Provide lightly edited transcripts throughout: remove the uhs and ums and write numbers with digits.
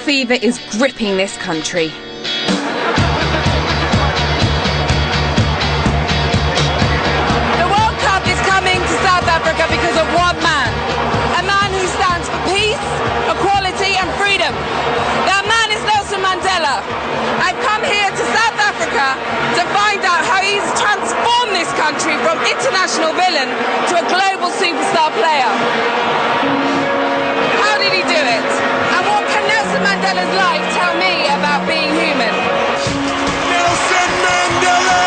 fever is gripping this country. The World Cup is coming to South Africa because of one man. A man who stands for peace, equality and freedom. That man is Nelson Mandela. I've come here to South Africa to find out how he's transformed this country from international villain to a global superstar player. How did he do it? And what can Nelson Mandela's life tell me about being human? Nelson Mandela!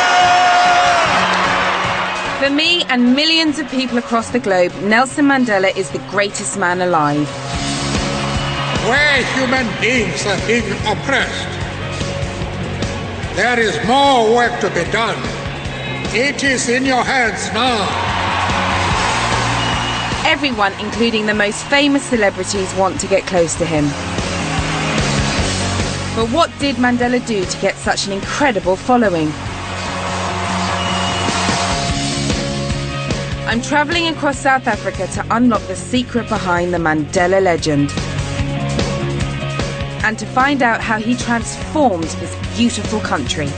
For me and millions of people across the globe, Nelson Mandela is the greatest man alive. Where human beings are being oppressed, there is more work to be done. It is in your hands now. Everyone, including the most famous celebrities, want to get close to him. But what did Mandela do to get such an incredible following? I'm travelling across South Africa to unlock the secret behind the Mandela legend and to find out how he transformed this beautiful country.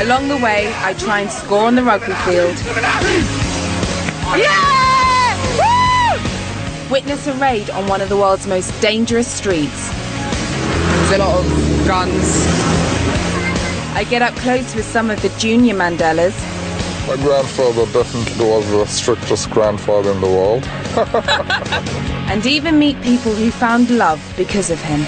Along the way, I try and score on the rugby field. Yeah! Woo! Witness a raid on one of the world's most dangerous streets. There's a lot of guns. I get up close with some of the junior Mandelas. My grandfather definitely was the strictest grandfather in the world. And even meet people who found love because of him.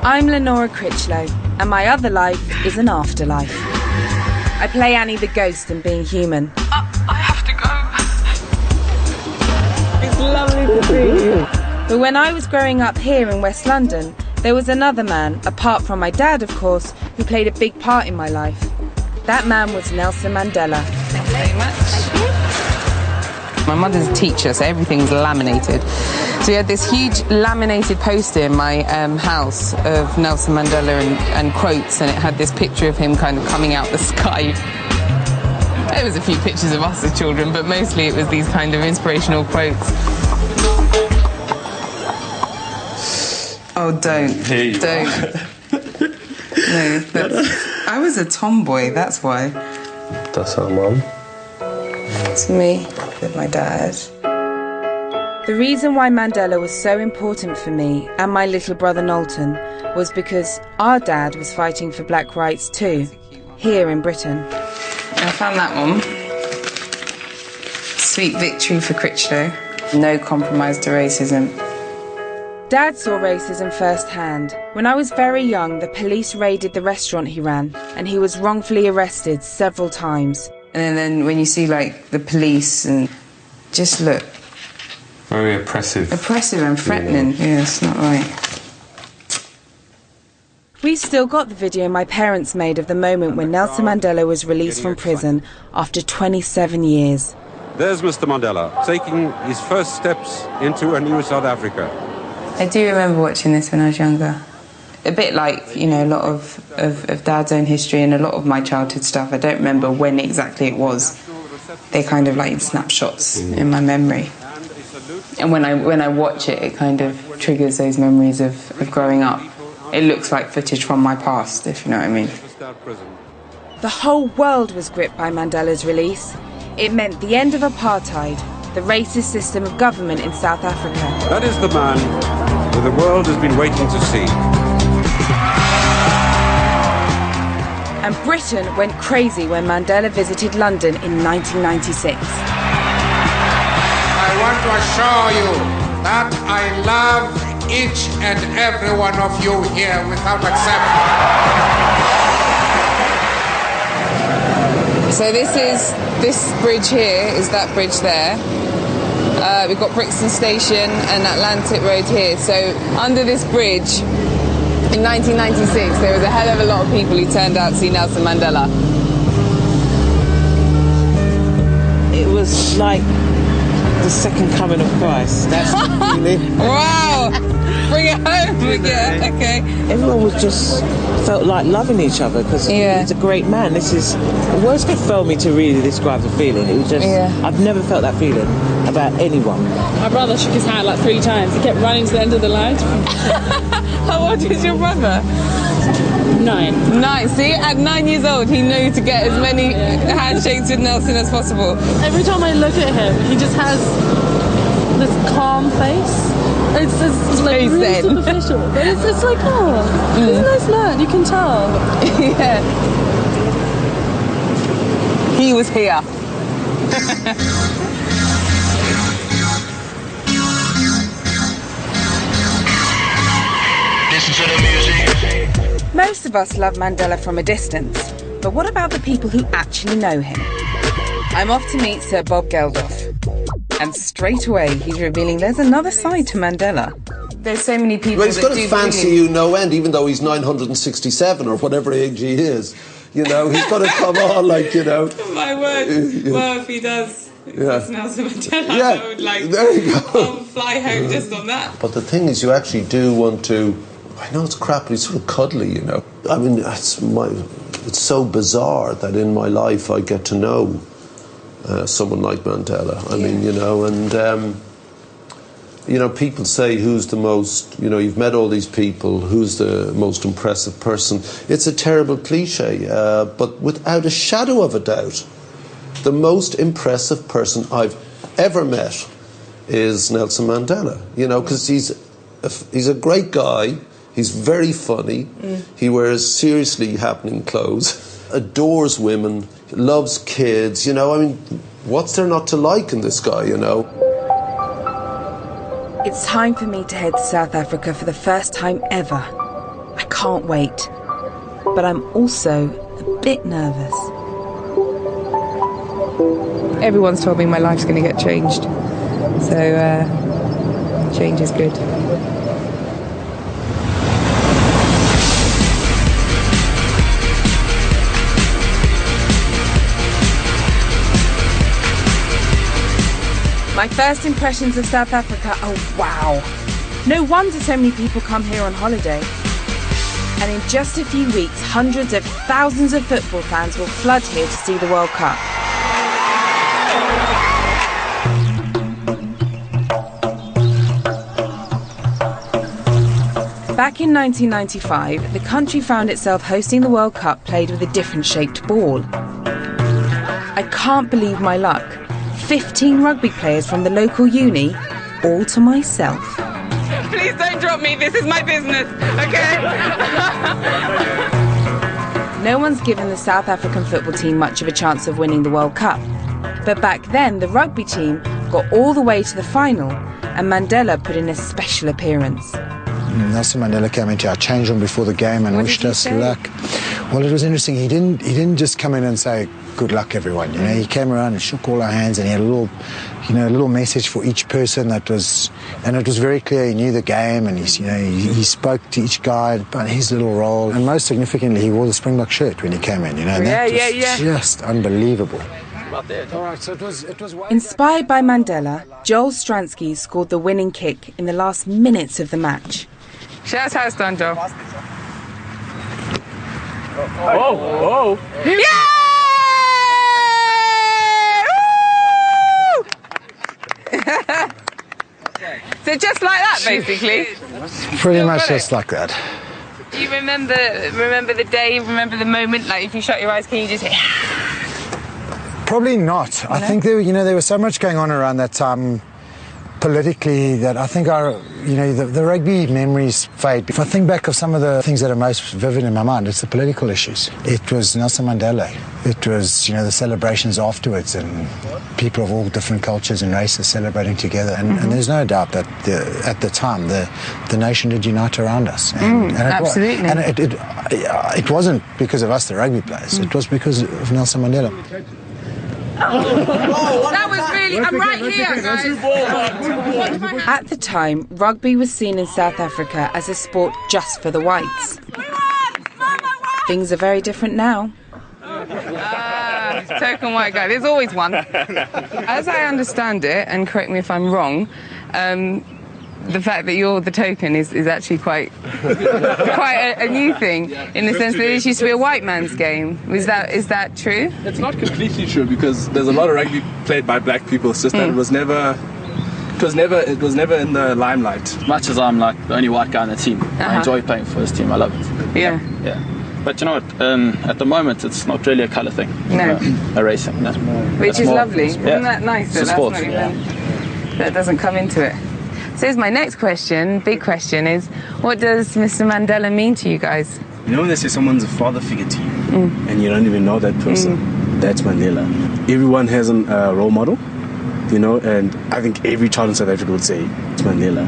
I'm Lenora Critchlow, and my other life is an afterlife. I play Annie the Ghost in Being Human. I have to go. It's lovely to see you. But when I was growing up here in West London, there was another man, apart from my dad of course, who played a big part in my life. That man was Nelson Mandela. Thank you very much. My mother's a teacher, so everything's laminated. So we had this huge laminated poster in my house of Nelson Mandela and quotes, and it had this picture of him kind of coming out the sky. There was a few pictures of us as children, but mostly it was these kind of inspirational quotes. Oh, don't. No, I was a tomboy, that's why. That's our mum. It's me with my dad. The reason why Mandela was so important for me and my little brother Knowlton was because our dad was fighting for black rights too, here in Britain. I found that one. Sweet victory for Critchlow. No compromise to racism. Dad saw racism firsthand. When I was very young, the police raided the restaurant he ran, and he was wrongfully arrested several times. And then when you see like the police and just look. Very oppressive. Oppressive and threatening. Yeah, it's not right. We've still got the video my parents made of the moment when Nelson Mandela was released from prison after 27 years. There's Mr. Mandela taking his first steps into a new South Africa. I do remember watching this when I was younger. A bit like, you know, a lot of Dad's own history and a lot of my childhood stuff. I don't remember when exactly it was. They're kind of like snapshots in my memory. And when I watch it, it kind of triggers those memories of growing up. It looks like footage from my past, if you know what I mean. The whole world was gripped by Mandela's release. It meant the end of apartheid, the racist system of government in South Africa. That is the man who the world has been waiting to see. And Britain went crazy when Mandela visited London in 1996. I want to assure you that I love each and every one of you here without exception. So this bridge here is that bridge there. We've got Brixton Station and Atlantic Road here. So under this bridge, in 1996, there was a hell of a lot of people who turned out to see Nelson Mandela. It was like the second coming of Christ. That's the feeling. Wow! Bring it home. Yeah, okay. Everyone was just felt like loving each other because he's a great man. This is words could fail me to really describe the feeling. It was just I've never felt that feeling about anyone. My brother shook his hand like 3 times. He kept running to the end of the line. How old is your brother? 9. 9. See, at 9 years old, he knew to get as many handshakes with Nelson as possible. Every time I look at him, he just has this calm face. It's like really superficial, but it's like, oh, he's a nice lad. You can tell. Yeah. He was here. Listen to the music. Most of us love Mandela from a distance, but what about the people who actually know him? I'm off to meet Sir Bob Geldof. And straight away, he's revealing there's another side to Mandela. There's so many people well, he's got to fancy you no end, even though he's 967 or whatever age he is. You know, he's got to come on, like, you know. My word. Well, if he does, it's Nelson Mandela, I would like there you go. Fly home just on that. But the thing is, you actually do want to. I know it's crap, but he's sort of cuddly, you know. I mean, it's so bizarre that in my life I get to know someone like Mandela. I mean, you know, and you know, people say who's the most, you know, you've met all these people, who's the most impressive person. It's a terrible cliche, but without a shadow of a doubt, the most impressive person I've ever met is Nelson Mandela, you know, because he's a great guy, he's very funny, he wears seriously happening clothes, adores women, loves kids, you know, I mean, what's there not to like in this guy, you know? It's time for me to head to South Africa for the first time ever. I can't wait. But I'm also a bit nervous. Everyone's told me my life's going to get changed. So, change is good. My first impressions of South Africa, oh wow. No wonder so many people come here on holiday. And in just a few weeks, hundreds of thousands of football fans will flood here to see the World Cup. Back in 1995, the country found itself hosting the World Cup played with a different shaped ball. I can't believe my luck. 15 rugby players from the local uni, all to myself. Please don't drop me, this is my business, okay? No one's given the South African football team much of a chance of winning the World Cup. But back then, the rugby team got all the way to the final, and Mandela put in a special appearance. Nelson Mandela came into our change room before the game and wished us luck. Well, it was interesting. He didn't just come in and say, "Good luck, everyone." You know, he came around and shook all our hands, and he had a little message for each person and it was very clear. He knew the game, and he spoke to each guy about his little role. And most significantly, he wore the Springbok shirt when he came in. You know, and that was just unbelievable. Inspired by Mandela, Joel Stransky scored the winning kick in the last minutes of the match. Show us how it's done, Joel. Oh! Yeah! So just like that, basically? Pretty much just like that. Do you remember the day, remember the moment? Like, if you shut your eyes, can you just hear... Probably not. I think there was so much going on around that time politically that I think the rugby memories fade. If I think back of some of the things that are most vivid in my mind, it's the political issues. It was Nelson Mandela. It was, the celebrations afterwards and people of all different cultures and races celebrating together. And there's no doubt that at the time the nation did unite around us. And absolutely. It wasn't because of us, the rugby players. It was because of Nelson Mandela. That was really... I'm right here, guys. At the time, rugby was seen in South Africa as a sport just for the whites. Things are very different now. token white guy. There's always one. As I understand it, and correct me if I'm wrong, the fact that you're the token is actually quite a new thing, in the sense that it used to be a white man's game. Is that true? It's not completely true, because there's a lot of rugby played by black people. It's just that it was never in the limelight. Much as I'm like the only white guy on the team, I enjoy playing for this team. I love it. Yeah. But you know what? At the moment, it's not really a colour thing. No. A racing. No. Which is lovely. Isn't that nice? It's a sport. That doesn't come into it. So here's my next question, big question, is what does Mr. Mandela mean to you guys? You know when they say someone's a father figure to you, and you don't even know that person? That's Mandela. Everyone has a role model, you know, and I think every child in South Africa would say it's Mandela.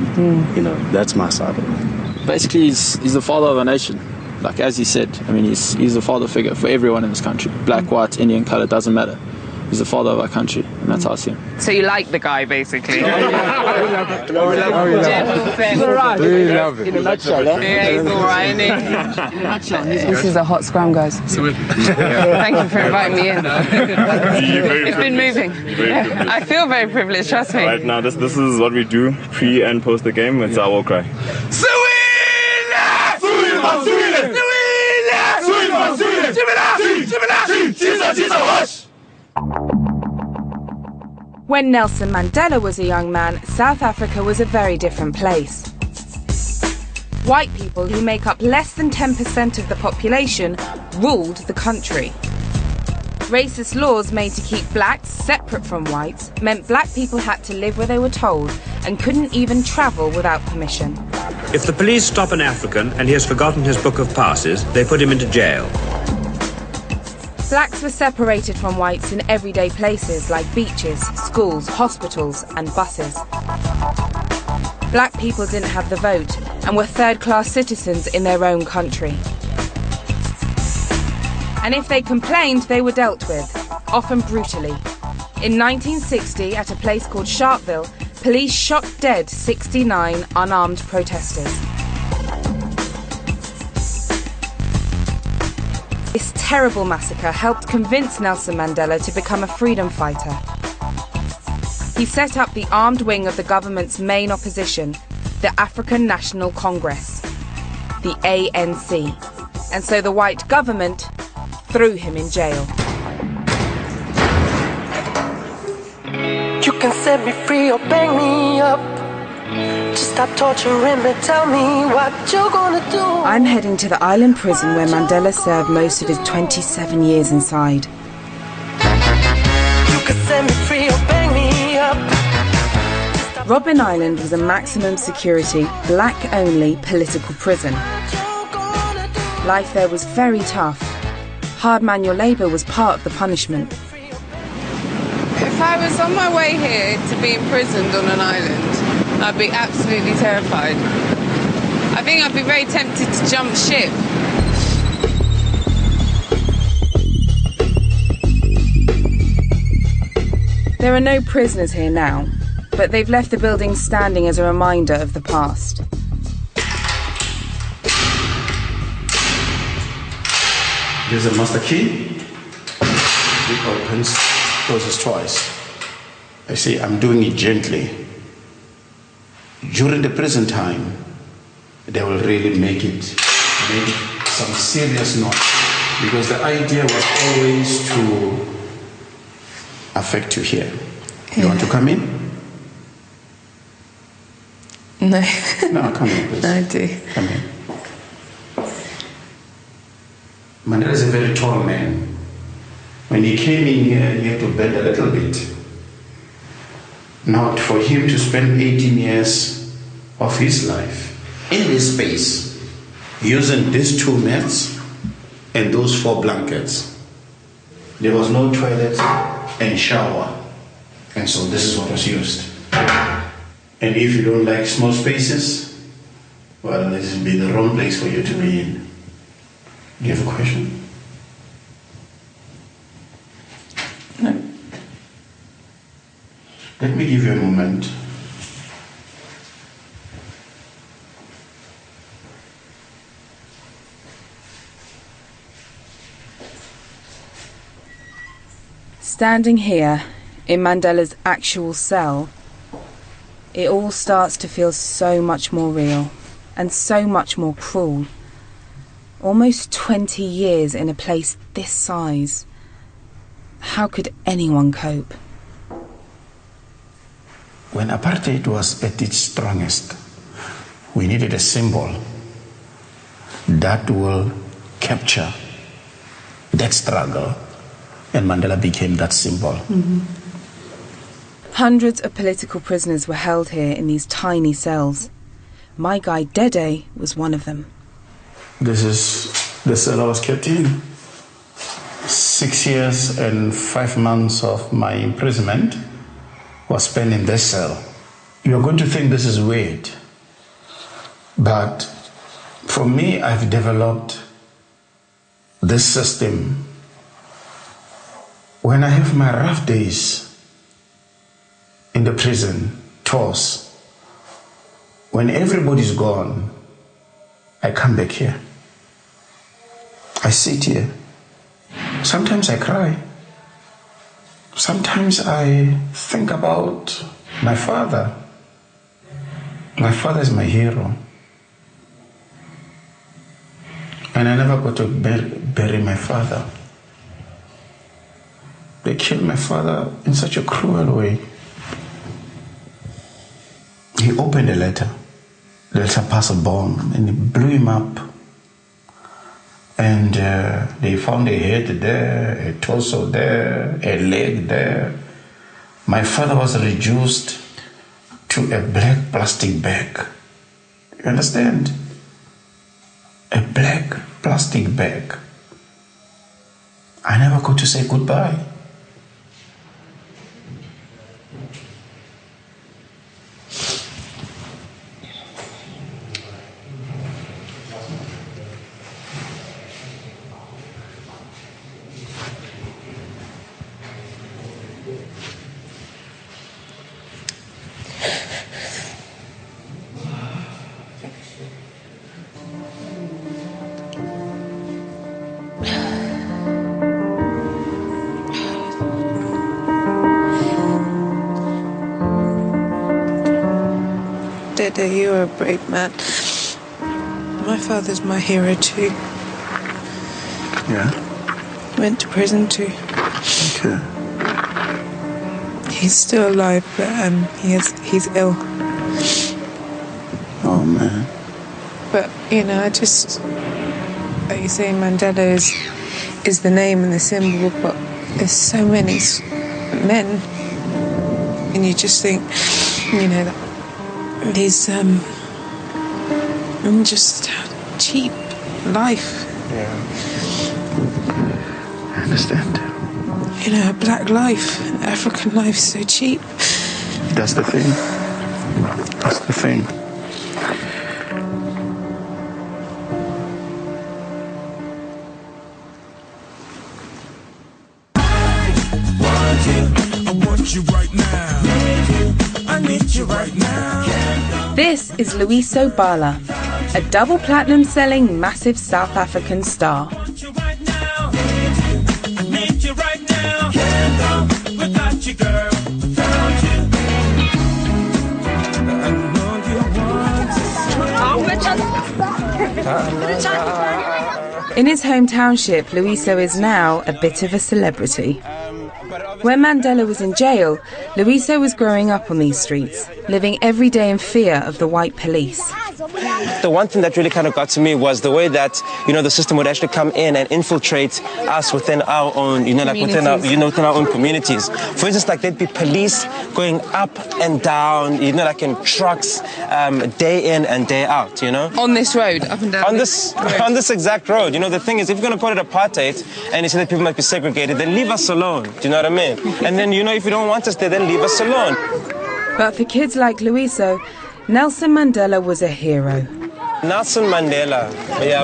You know, that's my side of it. Basically, he's the father of a nation. Like as he said, I mean, he's the father figure for everyone in this country. Black, white, Indian, colour, doesn't matter. He's the father of our country, and that's how I see him. So you like the guy, basically? We love it. In a nutshell, yeah, he's all right, isn't he? In a nutshell. This is a hot scrum, guys. Thank you for inviting me in. It's been moving. I feel very privileged, trust me. Right now, this is what we do pre and post the game. It's our war cry. When Nelson Mandela was a young man, South Africa was a very different place. White people, who make up less than 10% of the population, ruled the country. Racist laws made to keep blacks separate from whites meant black people had to live where they were told and couldn't even travel without permission. If the police stop an African and he has forgotten his book of passes, they put him into jail. Blacks were separated from whites in everyday places like beaches, schools, hospitals and buses. Black people didn't have the vote and were third-class citizens in their own country. And if they complained, they were dealt with, often brutally. In 1960, at a place called Sharpeville, police shot dead 69 unarmed protesters. This terrible massacre helped convince Nelson Mandela to become a freedom fighter. He set up the armed wing of the government's main opposition, the African National Congress, the ANC. And so the white government threw him in jail. You can set me free or bang me up. Just stop torturing me, tell me what you're gonna do. I'm heading to the island prison where Mandela served most of his 27 years inside. You can set me free or bang me up. Robben Island was a maximum security, black-only political prison. Life there was very tough. Hard manual labour was part of the punishment. If I was on my way here to be imprisoned on an island, I'd be absolutely terrified. I think I'd be very tempted to jump ship. There are no prisoners here now, but they've left the building standing as a reminder of the past. There's a master key. It opens, closes twice. I say I'm doing it gently. During the prison time, they will really make some serious noise, because the idea was always to affect you here. You want to come in? No. No, come in, please. No, I do. Come in. Mandela is a very tall man. When he came in here, he had to bend a little bit. Now, for him to spend 18 years of his life in this space, using these 2 mats and those 4 blankets, there was no toilet and shower. And so this is what was used. And if you don't like small spaces, well, this will be the wrong place for you to be in. Do you have a question? No. Let me give you a moment. Standing here, in Mandela's actual cell, it all starts to feel so much more real and so much more cruel. Almost 20 years in a place this size. How could anyone cope? When apartheid was at its strongest, we needed a symbol that will capture that struggle, and Mandela became that symbol. Mm-hmm. Hundreds of political prisoners were held here in these tiny cells. My guy Dede was one of them. This is the cell I was kept in. 6 years and 5 months of my imprisonment was spent in this cell. You're going to think this is weird, but for me, I've developed this system. When I have my rough days in the prison, tours, when everybody's gone, I come back here. I sit here. Sometimes I cry. Sometimes I think about my father. My father is my hero. And I never got to bury my father. They killed my father in such a cruel way. He opened a letter. The letter passed a bomb and it blew him up. And they found a head there, a torso there, a leg there. My father was reduced to a black plastic bag. You understand? A black plastic bag. I never got to say goodbye. Dede, you are a brave man. My father's my hero too. Yeah? Went to prison too. Okay. He's still alive, but he's ill. Oh man. But I just, like you say, Mandela is the name and the symbol, but there's so many men, and you just think, that these just cheap life. Yeah. I understand. A black life, African life is so cheap. That's the thing. That's the thing. I want you right now. I need you right now. This is Loyiso Bala, a double platinum selling massive South African star. In his home township, Loyiso is now a bit of a celebrity. When Mandela was in jail, Loyiso was growing up on these streets, living every day in fear of the white police. The one thing that really kind of got to me was the way that, the system would actually come in and infiltrate us within our own, within our own communities. For instance, like there'd be police going up and down, like in trucks, day in and day out, On this road, up and down. On this exact road. The thing is, if you're going to call it apartheid and you say that people might be segregated, then leave us alone. Do you know what I mean? And then, if you don't want us there, then leave us alone. But for kids like Loyiso, Nelson Mandela was a hero. Nelson Mandela,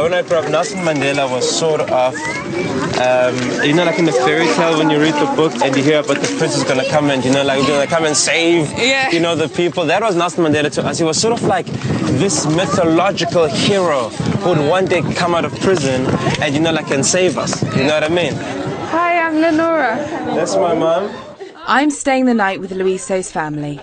when I grew up, Nelson Mandela was sort of, like in the fairy tale when you read the book and you hear about the prince is going to come and, going to come and save, the people. That was Nelson Mandela to us. He was sort of like this mythological hero who would one day come out of prison and, and save us. You know what I mean? Hi, Lenora. That's my mom. I'm staying the night with Luiso's family.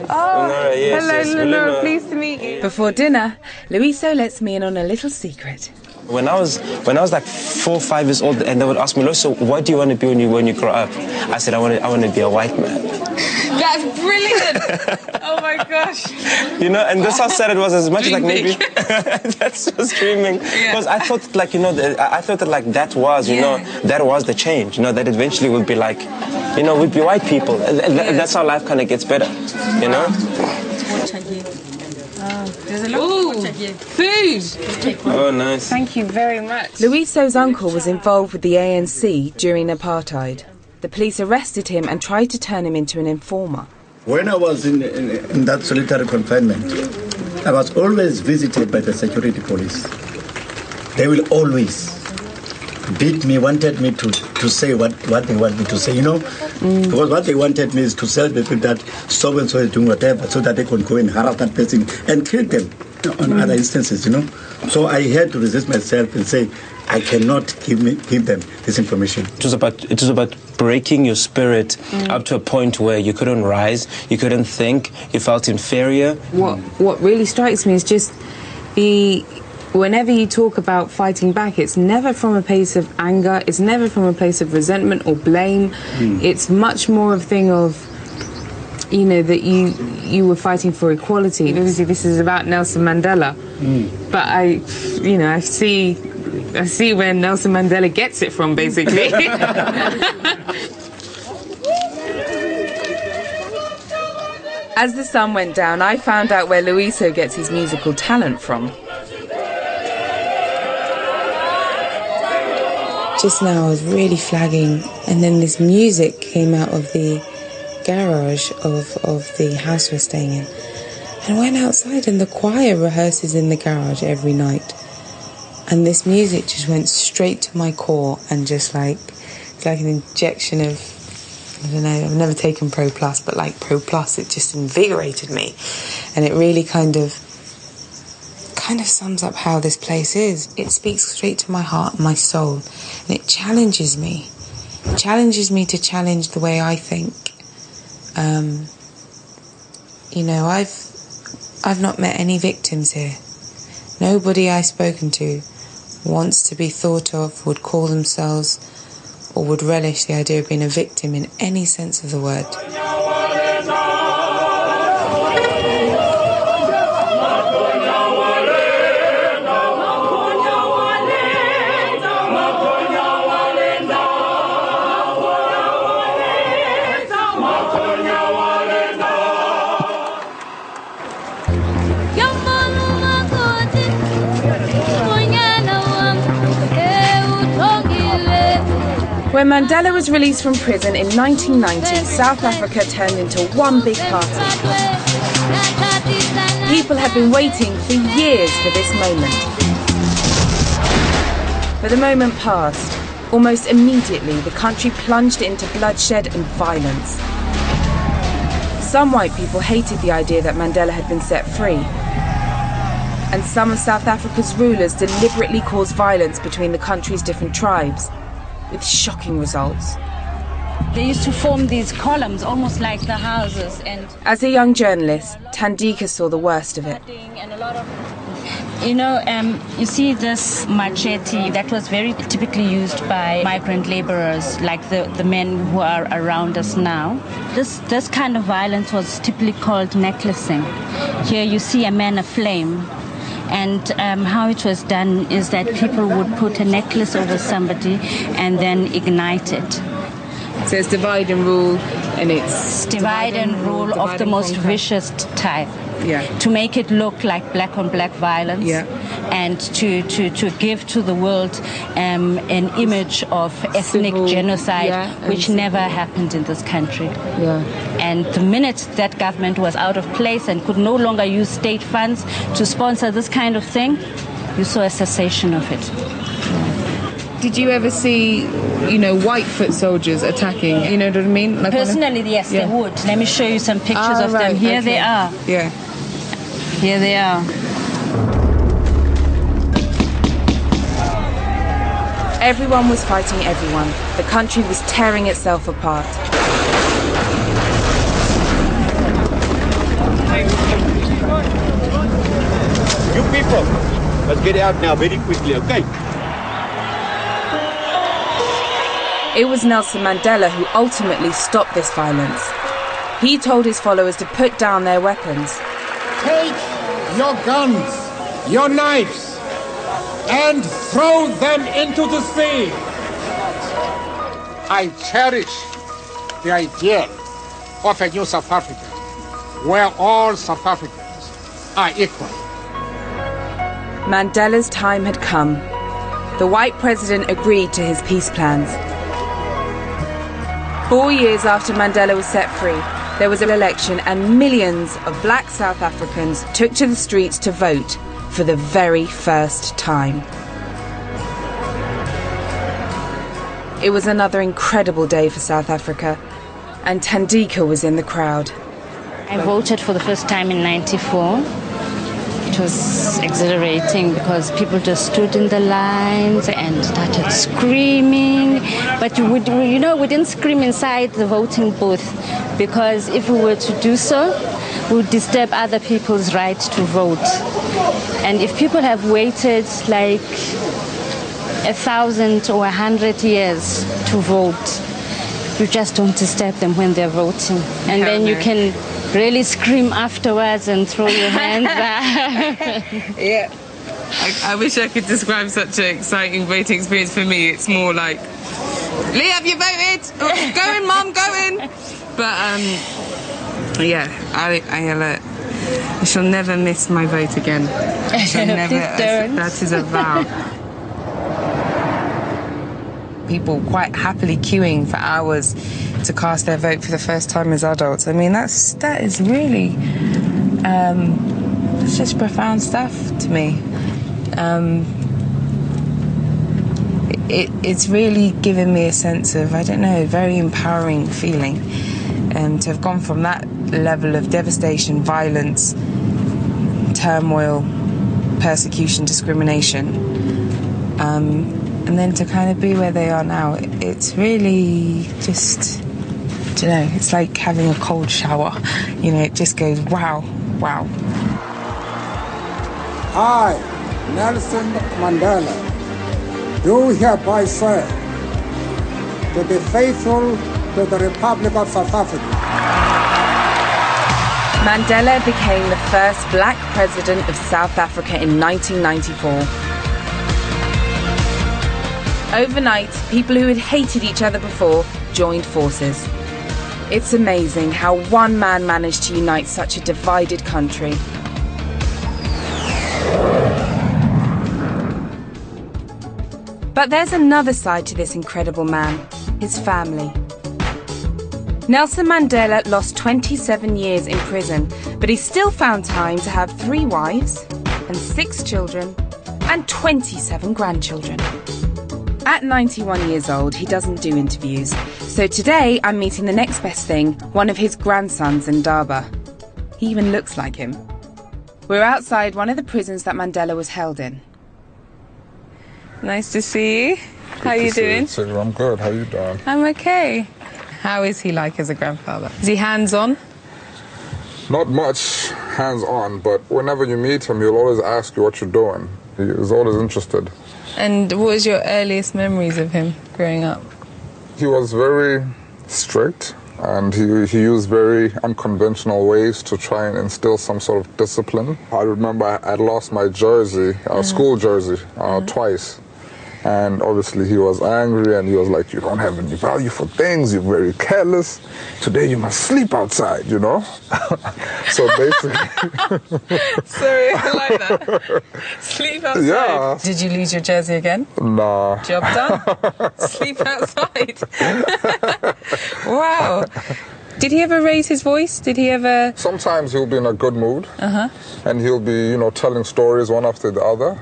Lenora, yes, Hello, yes, Lenora. Pleased to meet you. Before dinner, Luiso lets me in on a little secret. When I was like 4 or 5 years old, and they would ask me, "So, what do you want to be when you grow up?" I said, "I want to be a white man." That's brilliant. Oh my gosh. You know, and that's how sad it was. As much as like maybe that's just dreaming, because I thought like I thought that like that was that was the change. That eventually would be like, we'd be white people. That's how life kind of gets better. There's a lot of food. Oh, nice. Thank you very much. Luiso's uncle was involved with the ANC during apartheid. The police arrested him and tried to turn him into an informer. When I was in that solitary confinement, I was always visited by the security police. They will always beat me, wanted me to say what they want me to say, because what they wanted me is to tell people that so-and-so is doing whatever so that they can go and harass that person and kill them on other instances, So I had to resist myself and say, I cannot give them this information. It was about breaking your spirit up to a point where you couldn't rise, you couldn't think, you felt inferior. What really strikes me is just whenever you talk about fighting back, it's never from a place of anger, it's never from a place of resentment or blame. It's much more a thing of, that you were fighting for equality. Obviously, this is about Nelson Mandela. But I see where Nelson Mandela gets it from, basically. As the sun went down, I found out where Luiso gets his musical talent from. Just now I was really flagging, and then this music came out of the garage of the house we're staying in. And I went outside, and the choir rehearses in the garage every night. And this music just went straight to my core, and just it's like an injection of, I don't know, I've never taken Pro Plus, but like Pro Plus, it just invigorated me. And it really kind of sums up how this place is. It speaks straight to my heart and my soul, and it challenges me. It challenges me to challenge the way I think. I've not met any victims here. Nobody I've spoken to wants to be thought of, would call themselves, or would relish the idea of being a victim in any sense of the word. When Mandela was released from prison in 1990, South Africa turned into one big party. People had been waiting for years for this moment. But the moment passed. Almost immediately, the country plunged into bloodshed and violence. Some white people hated the idea that Mandela had been set free. And some of South Africa's rulers deliberately caused violence between the country's different tribes, with shocking results. They used to form these columns, almost like the houses. And as a young journalist, Tandika saw the worst of it. You see this machete that was very typically used by migrant laborers, like the men who are around us now. This kind of violence was typically called necklacing. Here you see a man aflame. And how it was done is that people would put a necklace over somebody and then ignite it. So it's divide and rule, and it's divide and rule of the most vicious type. Yeah. To make it look like black on black violence. Yeah. And to give to the world an image of ethnic genocide, which never happened in this country. Yeah. And the minute that government was out of place and could no longer use state funds to sponsor this kind of thing, you saw a cessation of it. Did you ever see, white foot soldiers attacking? You know what I mean? Personally, yes, they would. Let me show you some pictures of them. Here they are. Yeah. Here they are. Everyone was fighting everyone. The country was tearing itself apart. You people, let's get out now very quickly, okay? It was Nelson Mandela who ultimately stopped this violence. He told his followers to put down their weapons. Take your guns, your knives, and throw them into the sea. I cherish the idea of a new South Africa, where all South Africans are equal. Mandela's time had come. The white president agreed to his peace plans. 4 years after Mandela was set free, there was an election and millions of black South Africans took to the streets to vote for the very first time. It was another incredible day for South Africa, and Thandika was in the crowd. I voted for the first time in '94. It was exhilarating because people just stood in the lines and started screaming. But we didn't scream inside the voting booth, because if we were to do so, we would disturb other people's right to vote. And if people have waited like 1,000 or 100 years to vote, you just don't disturb them when they're voting. And then you can really scream afterwards and throw your hands up. Yeah. I wish I could describe such an exciting voting experience. For me, it's more like, Lee, have you voted? Go in, Mum, go in. But, yeah, I shall never miss my vote again. I shall never. That is a vow. People quite happily queuing for hours to cast their vote for the first time as adults. I mean, that is really, it's just profound stuff to me. It's really given me a sense of, I don't know, very empowering feeling, to have gone from that level of devastation, violence, turmoil, persecution, discrimination, and then to kind of be where they are now. It's really just, I don't know, it's like having a cold shower. You know, it just goes, wow, wow. I, Nelson Mandela, do hereby swear to be faithful to the Republic of South Africa. Mandela became the first black president of South Africa in 1994. Overnight, people who had hated each other before joined forces. It's amazing how one man managed to unite such a divided country. But there's another side to this incredible man, his family. Nelson Mandela lost 27 years in prison, but he still found time to have 3 wives and 6 children and 27 grandchildren. At 91 years old, he doesn't do interviews. So today, I'm meeting the next best thing, one of his grandsons in Durban. He even looks like him. We're outside one of the prisons that Mandela was held in. Nice to see you. How are you doing? I'm good. How you doing? I'm okay. How is he like as a grandfather? Is he hands-on? Not much hands-on, but whenever you meet him, he'll always ask you what you're doing. He's always interested. And what was your earliest memories of him growing up? He was very strict, and he used very unconventional ways to try and instill some sort of discipline. I remember I lost my jersey, school jersey, twice. And obviously he was angry, and he was like, you don't have any value for things, you're very careless. Today you must sleep outside, you know? So basically... Sorry, I like that. Sleep outside. Yeah. Did you lose your jersey again? Nah. Job done? Sleep outside. Wow. Did he ever raise his voice? Did he ever... Sometimes he'll be in a good mood, and he'll be, telling stories one after the other.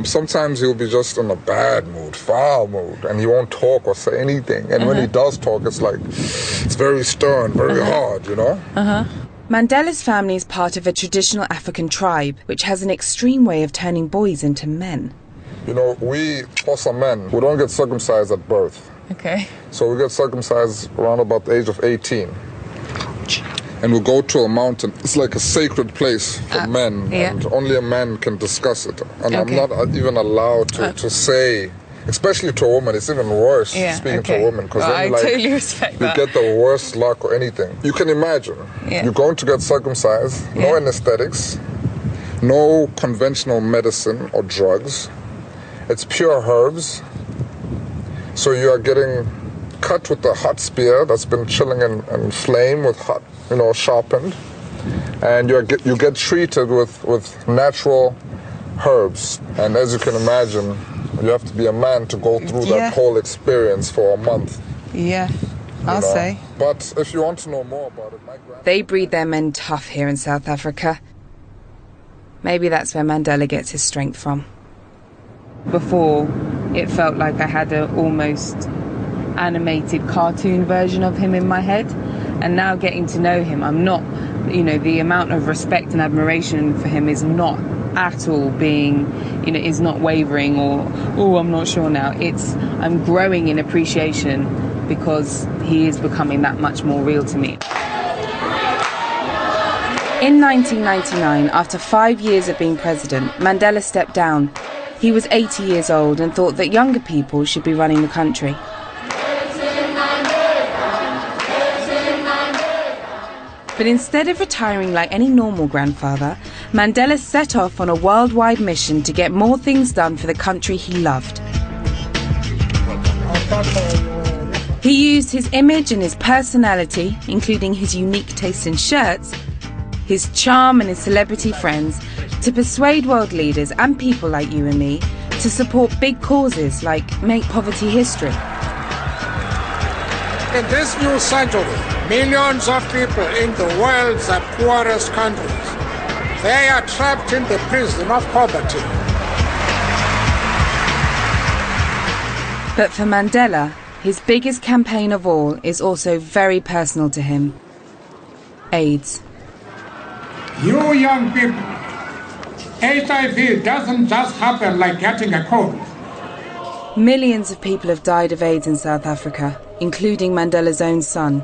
Sometimes he'll be just in a bad mood, foul mood, and he won't talk or say anything. And when he does talk, it's like, it's very stern, very hard, Mandela's family is part of a traditional African tribe, which has an extreme way of turning boys into men. You know, we, also men, we don't get circumcised at birth. Okay. So we get circumcised around about the age of 18. And we go to a mountain. It's like a sacred place for men, and only a man can discuss it. And I'm not even allowed to say, especially to a woman, it's even worse speaking to a woman, because then totally respect you get the worst luck or anything. You can imagine, you're going to get circumcised, no anesthetics, no conventional medicine or drugs. It's pure herbs. So you are getting cut with a hot spear that's been chilling in flame with hot, sharpened, and you get treated with natural herbs. And as you can imagine, you have to be a man to go through that whole experience for a month. Yeah, I'll say. But if you want to know more about it, they breed their men tough here in South Africa. Maybe that's where Mandela gets his strength from. Before, it felt like I had an almost animated cartoon version of him in my head, and now getting to know him, I'm not, the amount of respect and admiration for him is not at all being, is not wavering or, I'm not sure now. I'm growing in appreciation because he is becoming that much more real to me. In 1999, after 5 years of being president, Mandela stepped down. He was 80 years old and thought that younger people should be running the country. But instead of retiring like any normal grandfather, Mandela set off on a worldwide mission to get more things done for the country he loved. He used his image and his personality, including his unique taste in shirts, his charm and his celebrity friends, to persuade world leaders and people like you and me to support big causes like Make Poverty History. In this new century, millions of people in the world's poorest countries, they are trapped in the prison of poverty. But for Mandela, his biggest campaign of all is also very personal to him. AIDS. You young people, HIV doesn't just happen like getting a cold. Millions of people have died of AIDS in South Africa, including Mandela's own son.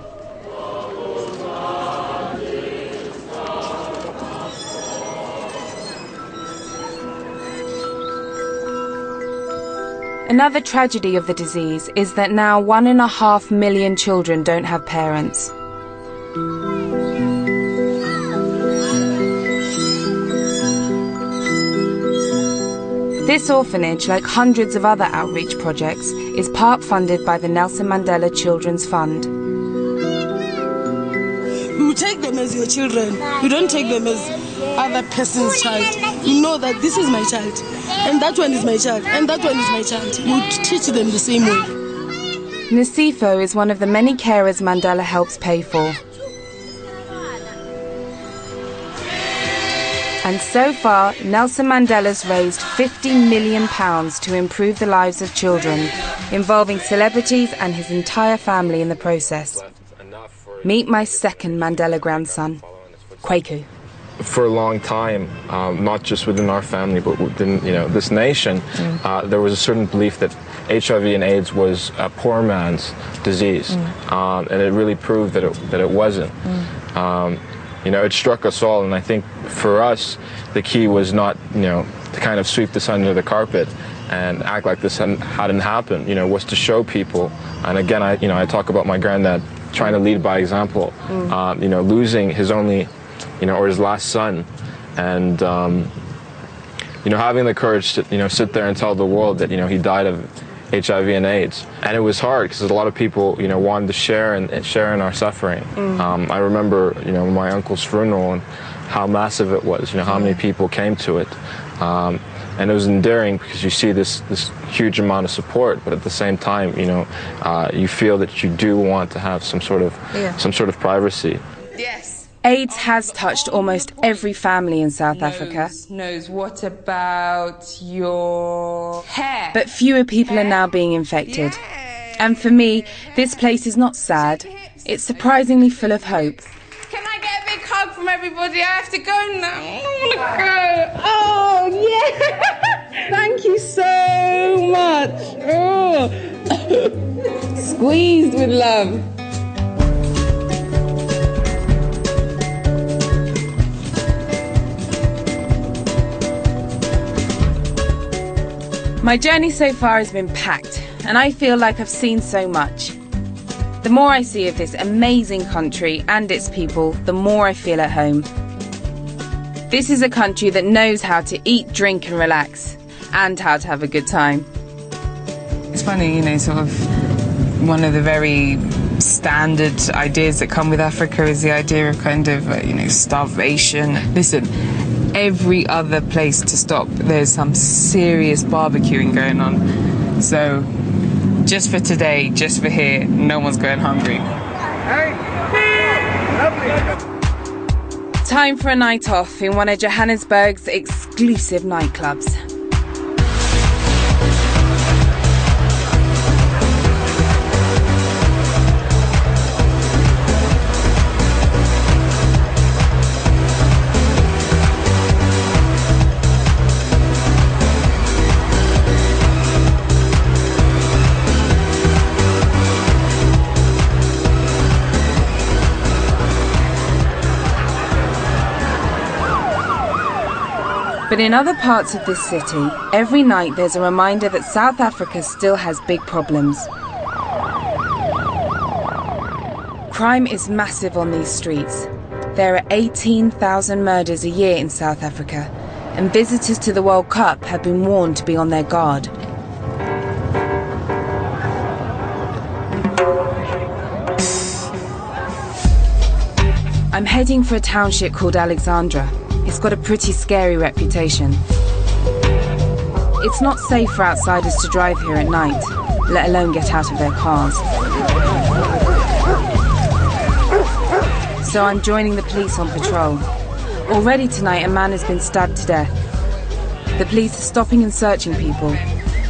Another tragedy of the disease is that now 1.5 million children don't have parents. This orphanage, like hundreds of other outreach projects, is part funded by the Nelson Mandela Children's Fund. You take them as your children. You don't take them as other person's child. You know that this is my child, and that one is my child, and that one is my child. You teach them the same way. Nsifo is one of the many carers Mandela helps pay for. And so far, Nelson Mandela's raised £50 million to improve the lives of children, involving celebrities and his entire family in the process. Meet my second Mandela grandson, Kwaku. For a long time, not just within our family, but within this nation, there was a certain belief that HIV and AIDS was a poor man's disease, and it really proved that it wasn't. It struck us all, and I think for us, the key was not, to kind of sweep this under the carpet and act like this hadn't happened. Was to show people. And again, I talk about my granddad trying to lead by example. Losing his only, or his last son, and having the courage to, sit there and tell the world that, he died of HIV and AIDS. And it was hard because a lot of people, wanted to share in our suffering. I remember, my uncle's funeral and how massive it was, how many people came to it. And it was endearing because you see this huge amount of support, but at the same time, you feel that you do want to have some sort of privacy. Yes. AIDS has touched almost every family in South Africa. What about your hair? But fewer people are now being infected. And for me, this place is not sad. It's surprisingly full of hope. Can I get a big hug from everybody? I have to go now. I want to go. Oh, yeah. Thank you you so much. Oh. Squeezed with love. My journey so far has been packed, and I feel like I've seen so much. The more I see of this amazing country and its people, the more I feel at home. This is a country that knows how to eat, drink and relax, and how to have a good time. It's funny, you know, sort of one of the very standard ideas that come with Africa is the idea of kind of, you know, starvation. Listen, every other place to stop, there's some serious barbecuing going on. So, just for today, just for here, no one's going hungry. Time for a night off in one of Johannesburg's exclusive nightclubs. But in other parts of this city, every night there's a reminder that South Africa still has big problems. Crime is massive on these streets. There are 18,000 murders a year in South Africa, and visitors to the World Cup have been warned to be on their guard. I'm heading for a township called Alexandra. It's got a pretty scary reputation. It's not safe for outsiders to drive here at night, let alone get out of their cars. So I'm joining the police on patrol. Already tonight, a man has been stabbed to death. The police are stopping and searching people,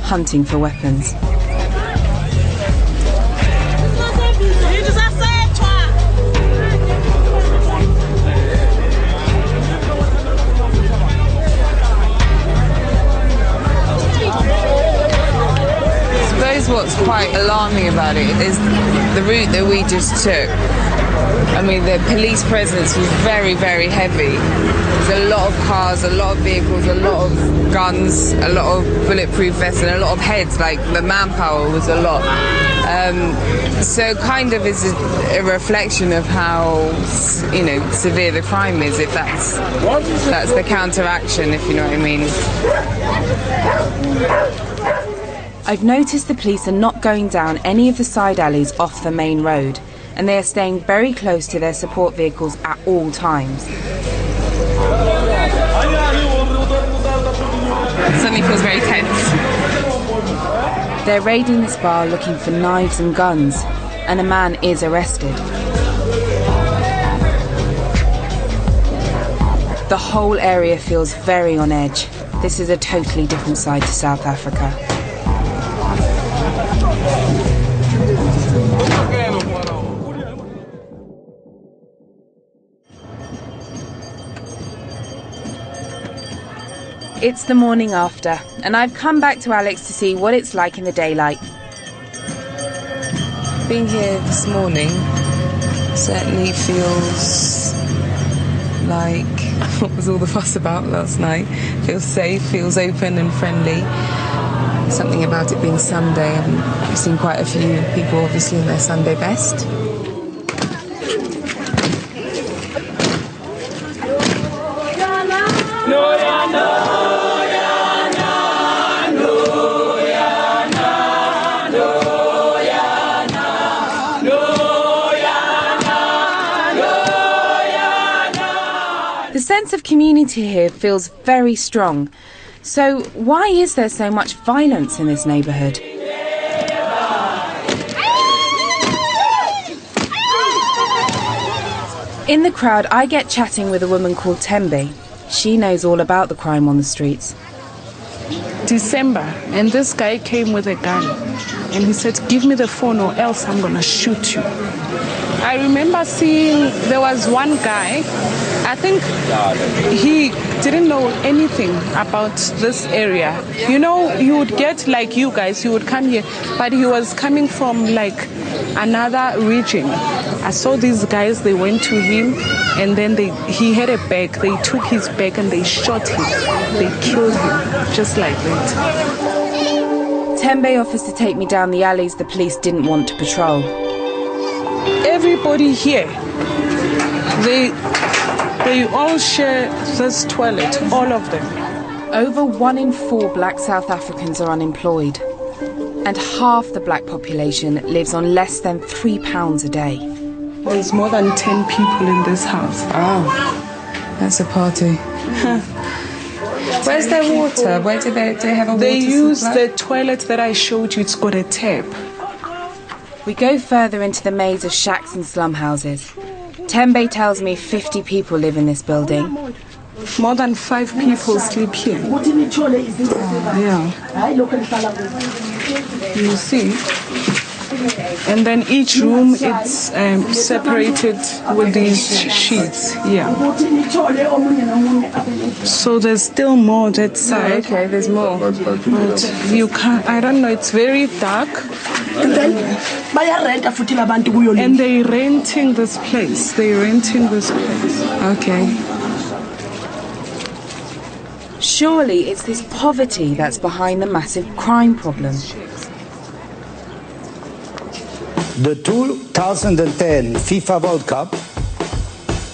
hunting for weapons. What's quite alarming about it is the route that we just took. I mean, the police presence was very, very heavy. There's a lot of cars, a lot of vehicles, a lot of guns, a lot of bulletproof vests, and a lot of heads. Like, the manpower was a lot. So kind of is a reflection of how, you know, severe the crime is, if that's the counteraction, if you know what I mean. I've noticed the police are not going down any of the side alleys off the main road, and they are staying very close to their support vehicles at all times. It suddenly feels very tense. They're raiding this bar looking for knives and guns, and a man is arrested. The whole area feels very on edge. This is a totally different side to South Africa. It's the morning after, and I've come back to Alex to see what it's like in the daylight. Being here this morning certainly feels like what was all the fuss about last night. Feels safe, feels open and friendly. Something about it being Sunday. I've seen quite a few people obviously in their Sunday best. The sense of community here feels very strong. So why is there so much violence in this neighbourhood? In the crowd, I get chatting with a woman called Tembe. She knows all about the crime on the streets. December, and this guy came with a gun, and he said, "Give me the phone or else I'm gonna shoot you." I remember seeing there was one guy, I think he didn't know anything about this area. You know, you would get like you guys, you would come here, but he was coming from like another region. I saw these guys, they went to him and then he had a bag. They took his bag and they shot him. They killed him, just like that. Tembe offers to take me down the alleys the police didn't want to patrol. Everybody here, they all share this toilet, all of them. Over 1 in 4 black South Africans are unemployed, and half the black population lives on less than £3 a day. There's more than 10 people in this house. Oh, that's a party. Where's their water? Where do they have a water They use supply? the toilet that I showed you. It's got a tap. We go further into the maze of shacks and slum houses. Tembe tells me 50 people live in this building. More than 5 people sleep here. Yeah. You see? And then each room it's separated with these sheets. Yeah. So there's still more that side. Oh, okay, there's more. But you can't, I don't know, it's very dark. And they're renting this place. Okay. Surely it's this poverty that's behind the massive crime problem. The 2010 FIFA World Cup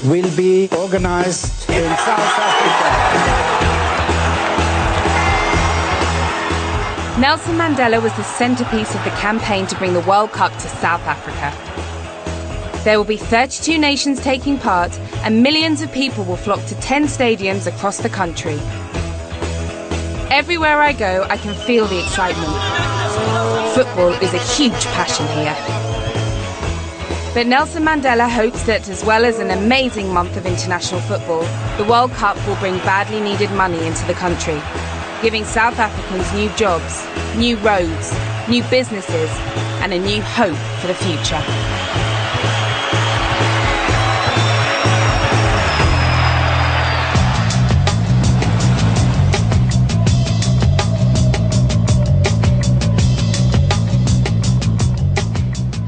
will be organized in South Africa. Nelson Mandela was the centrepiece of the campaign to bring the World Cup to South Africa. There will be 32 nations taking part, and millions of people will flock to 10 stadiums across the country. Everywhere I go, I can feel the excitement. Football is a huge passion here. But Nelson Mandela hopes that, as well as an amazing month of international football, the World Cup will bring badly needed money into the country, giving South Africans new jobs, new roads, new businesses, and a new hope for the future.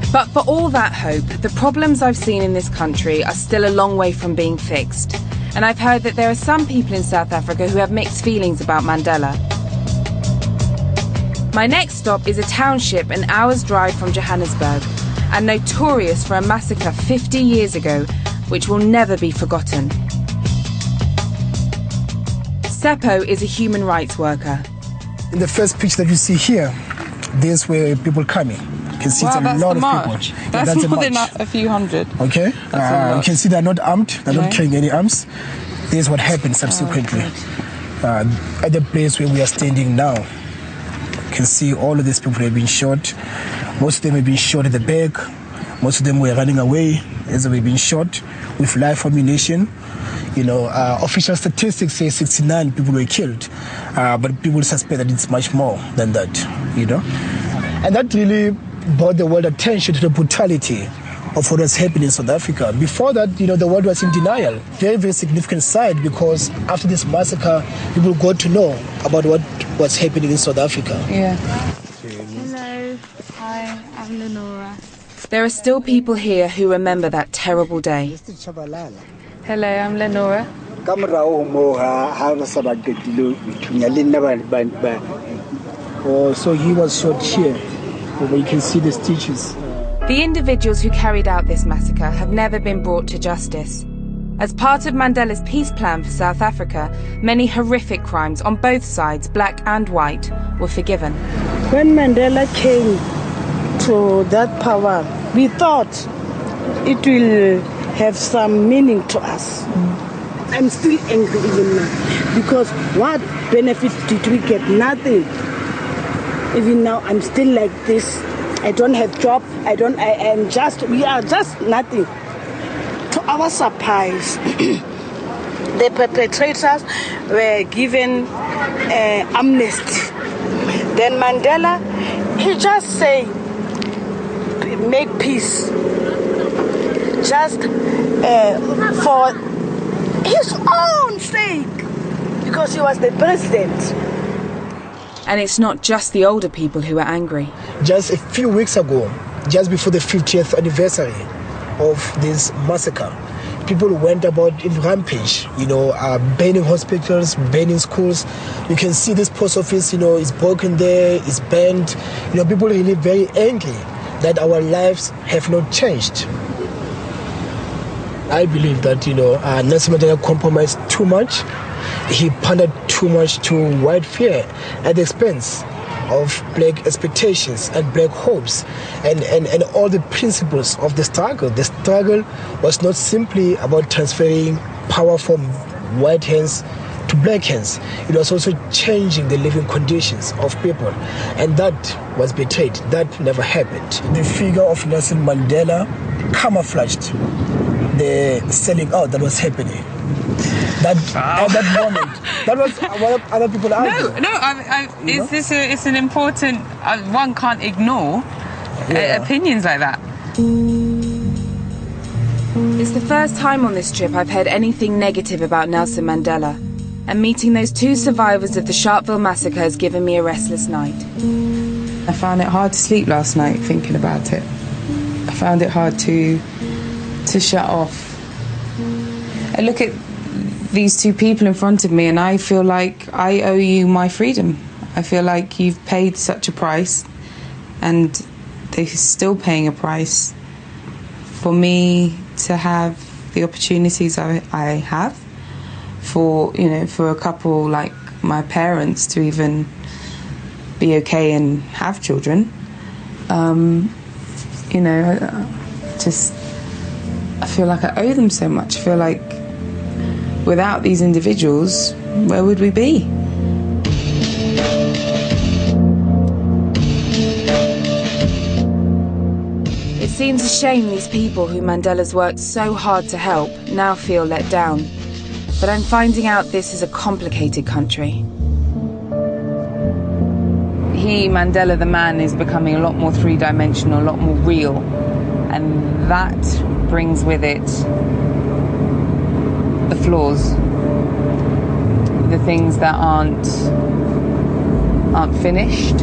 But for all that hope, the problems I've seen in this country are still a long way from being fixed. And I've heard that there are some people in South Africa who have mixed feelings about Mandela. My next stop is a township an hour's drive from Johannesburg, and notorious for a massacre 50 years ago, which will never be forgotten. Seppo is a human rights worker. In the first picture that you see here, there's where people coming. You can see wow, it's a lot of march. people. That's a more march. than a few hundred. Okay, you can see they're not armed, they're not carrying any arms. This is what happened subsequently. At the place where we are standing now, you can see all of these people have been shot. Most of them have been shot at the back. Most of them were running away as they were being shot with live ammunition. You know, official statistics say 69 people were killed, but people suspect that it's much more than that, you know. And that really brought the world attention to the brutality of what was happening in South Africa. Before that, you know, the world was in denial. Very, very significant side, because after this massacre, people got to know about what was happening in South Africa. Yeah. Hello. Hi, I'm Lenora. There are still people here who remember that terrible day. Hello, I'm Lenora. Oh, so he was shot here, where you can see the stitches. The individuals who carried out this massacre have never been brought to justice. As part of Mandela's peace plan for South Africa, many horrific crimes on both sides, black and white, were forgiven. When Mandela came to that power, we thought it will have some meaning to us. I'm still angry even now, because what benefit did we get? Nothing. Even now, I'm still like this. I don't have job. we are just nothing. To our surprise, the perpetrators were given amnesty. Then Mandela, he just say, make peace. just for his own sake, because he was the president. And it's not just the older people who are angry. Just a few weeks ago, just before the 50th anniversary of this massacre, people went about in rampage, burning hospitals, burning schools. You can see this post office, is broken there, is burned. People are really very angry that our lives have not changed. I believe that, Nelson Mandela compromised too much. He pandered too much to white fear at the expense of black expectations and black hopes and all the principles of the struggle. The struggle was not simply about transferring power from white hands to black hands. It was also changing the living conditions of people. And that was betrayed. That never happened. The figure of Nelson Mandela camouflaged the selling out that was happening. At that moment, that was what other people argue. It's an important. One can't ignore opinions like that. It's the first time on this trip I've heard anything negative about Nelson Mandela, and meeting those two survivors of the Sharpeville massacre has given me a restless night. I found it hard to sleep last night thinking about it. I found it hard to shut off. I look at these two people in front of me and I feel like I owe you my freedom. I feel like you've paid such a price and they're still paying a price for me to have the opportunities I have, for a couple like my parents to even be okay and have children. I feel like I owe them so much. I feel like without these individuals, where would we be? It seems a shame these people who Mandela's worked so hard to help now feel let down. But I'm finding out this is a complicated country. He, Mandela the man, is becoming a lot more three-dimensional, a lot more real. And that brings with it the flaws, the things that aren't finished,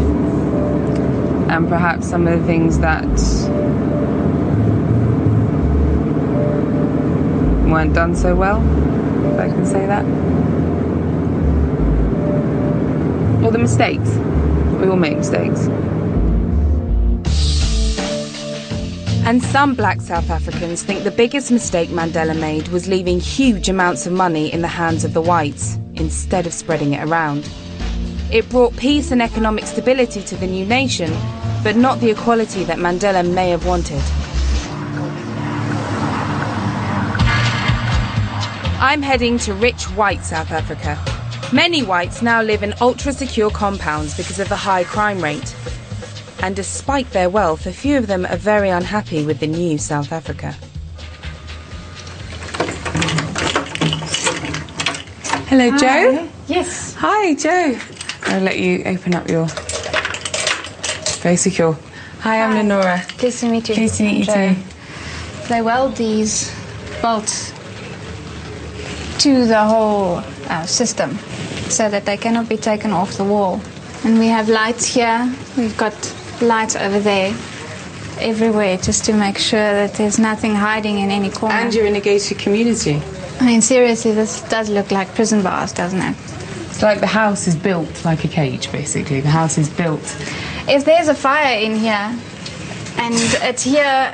and perhaps some of the things that weren't done so well, if I can say that. Or the mistakes. We all make mistakes. And some black South Africans think the biggest mistake Mandela made was leaving huge amounts of money in the hands of the whites, instead of spreading it around. It brought peace and economic stability to the new nation, but not the equality that Mandela may have wanted. I'm heading to rich white South Africa. Many whites now live in ultra-secure compounds because of the high crime rate. And despite their wealth, a few of them are very unhappy with the new South Africa. Hello, Joe. Yes. Hi, Joe. I'll let you open up your... Very secure. Hi, I'm Lenora. Pleased to meet you. Pleased to meet you too. They weld these bolts to the whole system so that they cannot be taken off the wall. And we have lights here. We've got lights over there, everywhere, just to make sure that there's nothing hiding in any corner. And you're in a gated community. I mean, seriously, this does look like prison bars, doesn't it? It's like the house is built like a cage, basically. The house is built. If there's a fire in here, and it's here,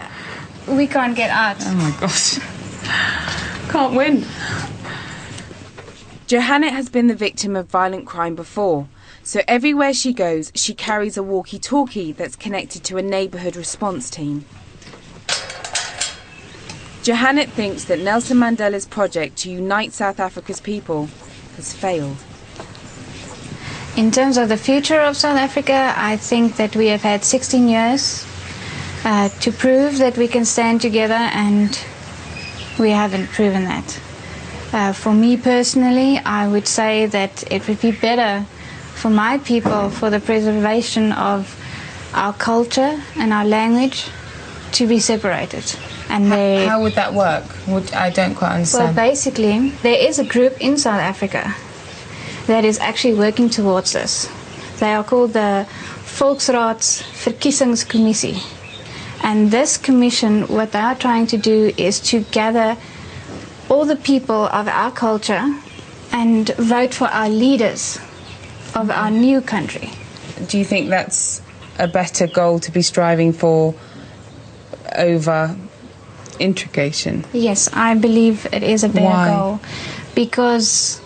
we can't get out. Oh my gosh. Can't win. Johannet has been the victim of violent crime before. So everywhere she goes, she carries a walkie-talkie that's connected to a neighbourhood response team. Johannet thinks that Nelson Mandela's project to unite South Africa's people has failed. In terms of the future of South Africa, I think that we have had 16 years to prove that we can stand together, and we haven't proven that. For me personally, I would say that it would be better for my people, for the preservation of our culture and our language, to be separated. And they... How would that work? I don't quite understand. Well, basically, there is a group in South Africa that is actually working towards this. They are called the Volksraadsverkiesingscommissie. And this commission, what they are trying to do is to gather all the people of our culture and vote for our leaders of our new country. Do you think that's a better goal to be striving for over integration? Yes, I believe it is a better goal, because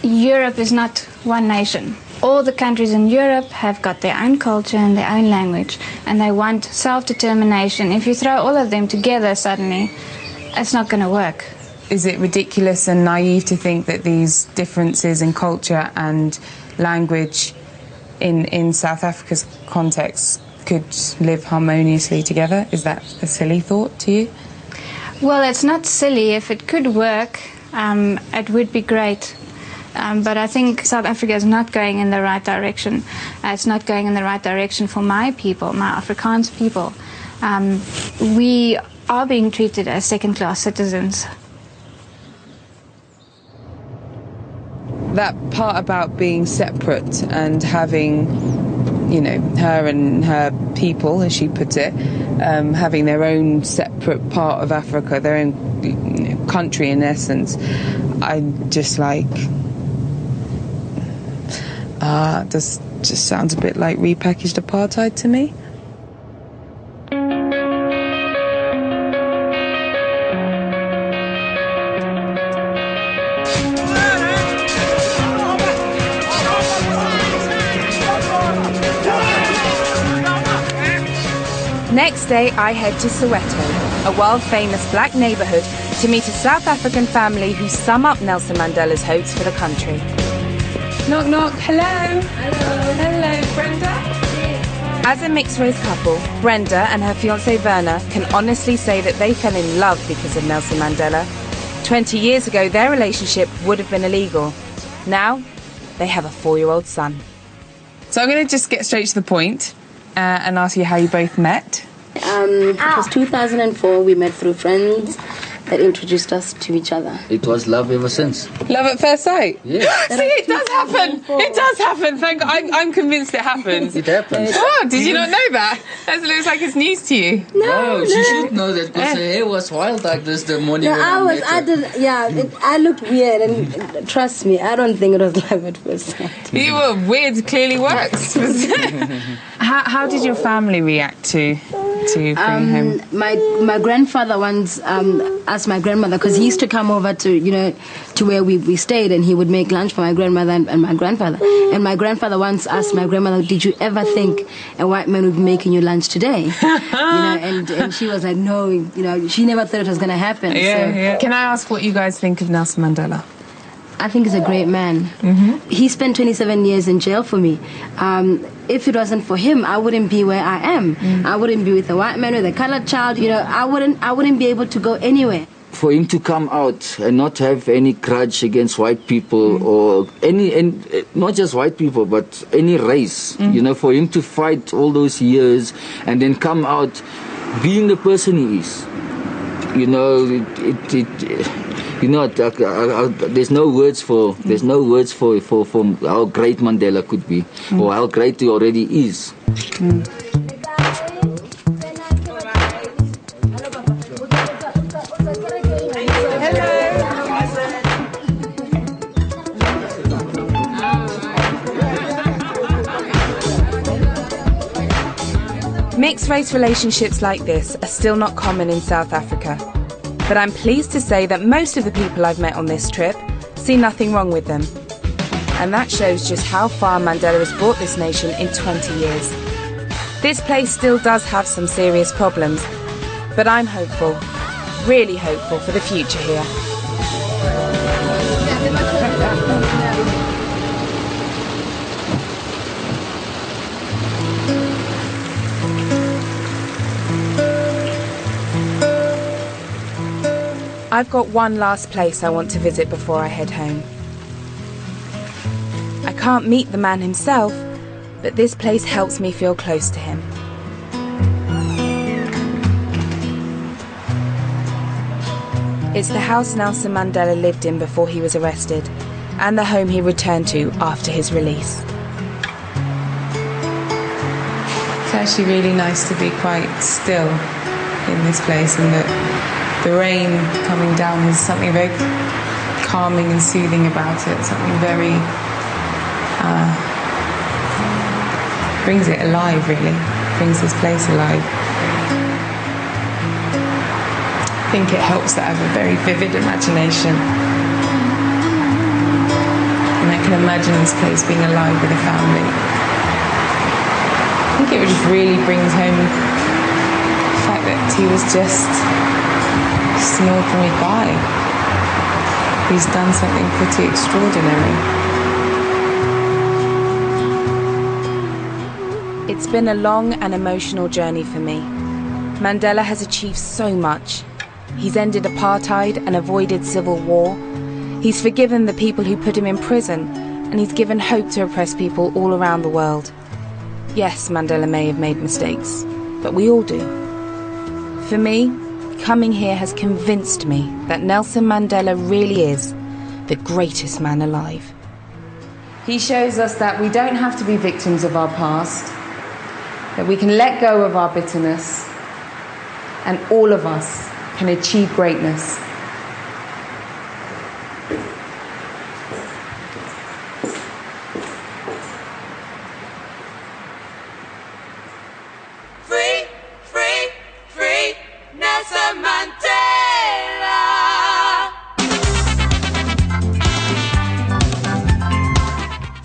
Europe is not one nation. All the countries in Europe have got their own culture and their own language, and they want self-determination. If you throw all of them together suddenly, it's not going to work. Is it ridiculous and naive to think that these differences in culture and language in South Africa's context could live harmoniously together? Is that a silly thought to you? Well, it's not silly. If it could work, it would be great. But I think South Africa is not going in the right direction. It's not going in the right direction for my people, my Afrikaans people. We are being treated as second-class citizens. That part about being separate and having, you know, her and her people, as she put it, having their own separate part of Africa, their own country in essence, I'm just like... this just sounds a bit like repackaged apartheid to me. Next day, I head to Soweto, a world-famous black neighbourhood, to meet a South African family who sum up Nelson Mandela's hopes for the country. Knock, knock. Hello. Hello. Hello, Brenda. As a mixed-race couple, Brenda and her fiancé Werner can honestly say that they fell in love because of Nelson Mandela. 20 years ago, their relationship would have been illegal. Now, they have a 4-year-old son. So I'm going to just get straight to the point and ask you how you both met. It was 2004. We met through friends that introduced us to each other. It was love ever since. Love at first sight? Yeah. See, it does happen. It does happen. I'm convinced it happens. It happens. Oh, did you not know that? That looks like it's news to you. No, she should know that because her hair was wild like this the morning when I met her. I looked weird, and trust me, I don't think it was love at first sight. You were weird, clearly works. How did your family react to bring home? My grandfather once asked my grandmother, because he used to come over to where we stayed, and he would make lunch for my grandmother and my grandfather. And my grandfather once asked my grandmother, "Did you ever think a white man would be making you lunch today?" And she was like, "No, she never thought it was going to happen." Yeah. Can I ask what you guys think of Nelson Mandela? I think he's a great man. Mm-hmm. He spent 27 years in jail for me. If it wasn't for him, I wouldn't be where I am. I wouldn't be with a white man, with a colored child. I wouldn't be able to go anywhere. For him to come out and not have any grudge against white people or and not just white people, but any race, for him to fight all those years and then come out being the person he is, there's no words for how great Mandela could be or how great he already is. Mixed-race relationships like this are still not common in South Africa. But I'm pleased to say that most of the people I've met on this trip see nothing wrong with them. And that shows just how far Mandela has brought this nation in 20 years. This place still does have some serious problems, but I'm hopeful, really hopeful for the future here. I've got one last place I want to visit before I head home. I can't meet the man himself, but this place helps me feel close to him. It's the house Nelson Mandela lived in before he was arrested, and the home he returned to after his release. It's actually really nice to be quite still in this place, and that the rain coming down is something very calming and soothing about it, something very brings it alive, really, brings this place alive. I think it helps that I have a very vivid imagination, and I can imagine this place being alive with a family. I think it just really brings home the fact that he was just an ordinary guy. He's done something pretty extraordinary. It's been a long and emotional journey for me. Mandela has achieved so much. He's ended apartheid and avoided civil war. He's forgiven the people who put him in prison, and he's given hope to oppressed people all around the world. Yes, Mandela may have made mistakes, but we all do. For me, coming here has convinced me that Nelson Mandela really is the greatest man alive. He shows us that we don't have to be victims of our past, that we can let go of our bitterness, and all of us can achieve greatness. Free, free, free, Nelson Mandela.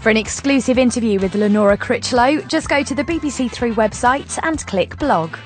For an exclusive interview with Lenora Critchlow, just go to the BBC Three website and click blog.